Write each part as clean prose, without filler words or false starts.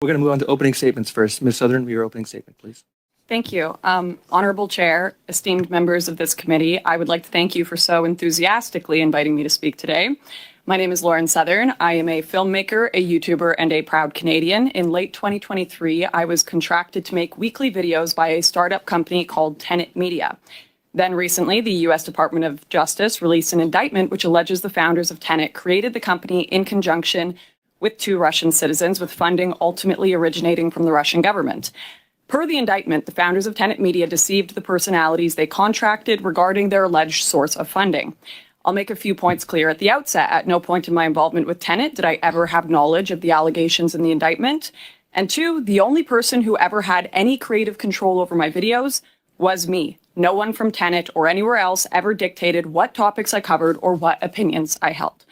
We're going to move on to opening statements first. Ms. Southern, your opening statement, please. Thank you. Honorable Chair, esteemed members of this committee, I would like to thank you for so enthusiastically inviting me to speak today. My name is Lauren Southern. I am a filmmaker, a YouTuber, and a proud Canadian. In late 2023, I was contracted to make weekly videos by a startup company called Tenet Media. Then recently, the U.S. Department of Justice released an indictment which alleges the founders of Tenet created the company in conjunction with 2 Russian citizens, with funding ultimately originating from the Russian government. Per the indictment, the founders of Tenet Media deceived the personalities they contracted regarding their alleged source of funding. I'll make a few points clear at the outset. At no point in my involvement with Tenet did I ever have knowledge of the allegations in the indictment. And 2, the only person who ever had any creative control over my videos was me. No one from Tenet or anywhere else ever dictated what topics I covered or what opinions I held.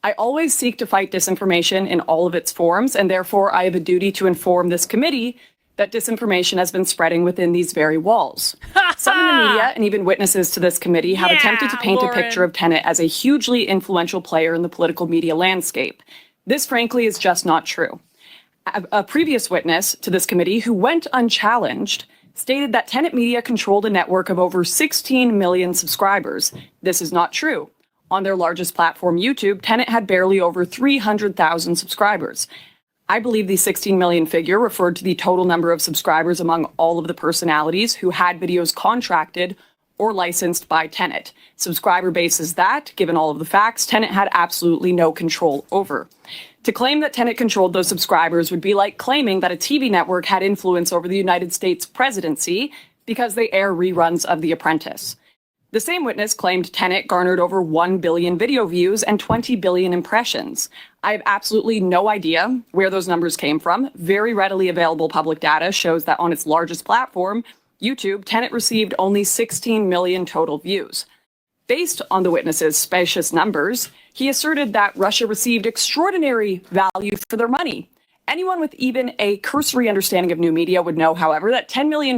I always seek to fight disinformation in all of its forms, and therefore I have a duty to inform this committee that disinformation has been spreading within these very walls. Some in the media and even witnesses to this committee have attempted to paint a picture of Tenet as a hugely influential player in the political media landscape. This, frankly, is just not true. A previous witness to this committee, who went unchallenged, stated that Tenet Media controlled a network of over 16 million subscribers. This is not true. On their largest platform, YouTube, Tenet had barely over 300,000 subscribers. I believe the 16 million figure referred to the total number of subscribers among all of the personalities who had videos contracted or licensed by Tenet. Subscriber base is that, given all of the facts, Tenet had absolutely no control over. To claim that Tenet controlled those subscribers would be like claiming that a TV network had influence over the United States presidency because they air reruns of The Apprentice. The same witness claimed Tenet garnered over 1 billion video views and 20 billion impressions. I have absolutely no idea where those numbers came from. Very readily available public data shows that on its largest platform, YouTube, Tenet received only 16 million total views. Based on the witness's specious numbers, he asserted that Russia received extraordinary value for their money. Anyone with even a cursory understanding of new media would know, however, that $10 million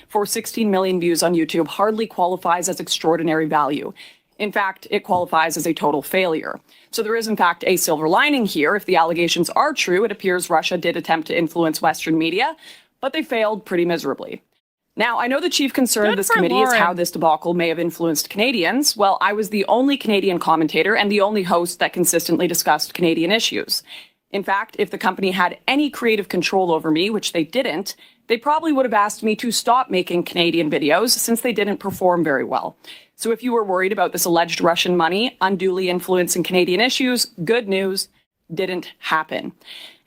for 16 million views on YouTube hardly qualifies as extraordinary value. In fact, it qualifies as a total failure. So there is, in fact, a silver lining here. If the allegations are true, it appears Russia did attempt to influence Western media, but they failed pretty miserably. Now, I know the chief concern of this committee is how this debacle may have influenced Canadians. Well, I was the only Canadian commentator and the only host that consistently discussed Canadian issues. In fact, if the company had any creative control over me, which they didn't, they probably would have asked me to stop making Canadian videos since they didn't perform very well. So if you were worried about this alleged Russian money unduly influencing Canadian issues, good news, didn't happen.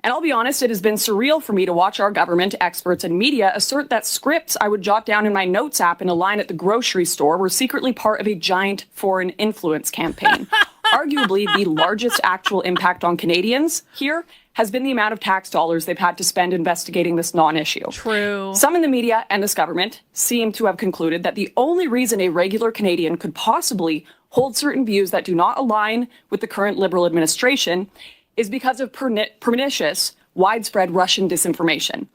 And I'll be honest, it has been surreal for me to watch our government, experts, and media assert that scripts I would jot down in my notes app in a line at the grocery store were secretly part of a giant foreign influence campaign. Arguably, the largest actual impact on Canadians here has been the amount of tax dollars they've had to spend investigating this non-issue. True. Some in the media and this government seem to have concluded that the only reason a regular Canadian could possibly hold certain views that do not align with the current Liberal administration is because of pernicious, widespread Russian disinformation.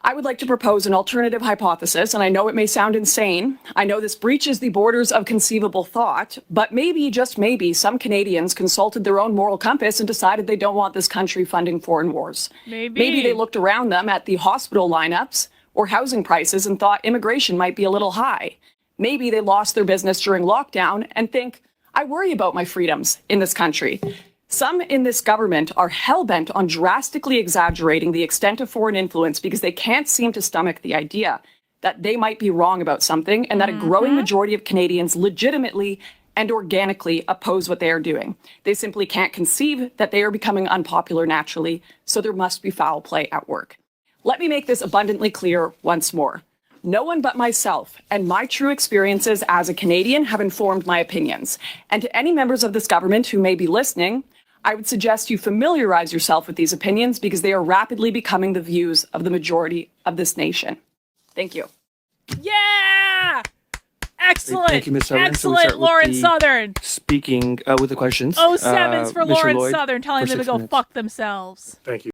I would like to propose an alternative hypothesis, and I know it may sound insane. I know this breaches the borders of conceivable thought, but maybe, just maybe, some Canadians consulted their own moral compass and decided they don't want this country funding foreign wars. Maybe they looked around them at the hospital lineups or housing prices and thought immigration might be a little high. Maybe they lost their business during lockdown and think, I worry about my freedoms in this country. Some in this government are hell-bent on drastically exaggerating the extent of foreign influence because they can't seem to stomach the idea that they might be wrong about something and that a growing majority of Canadians legitimately and organically oppose what they are doing. They simply can't conceive that they are becoming unpopular naturally, so there must be foul play at work. Let me make this abundantly clear once more. No one but myself and my true experiences as a Canadian have informed my opinions. And to any members of this government who may be listening, I would suggest you familiarize yourself with these opinions because they are rapidly becoming the views of the majority of this nation. Thank you. Yeah! Excellent. Thank you, Ms. Southern. Excellent, Lauren Southern. Speaking with the questions. 07s for Mr. Lauren Lloyd, Southern telling for them to 6 go minutes. fuck themselves. Thank you.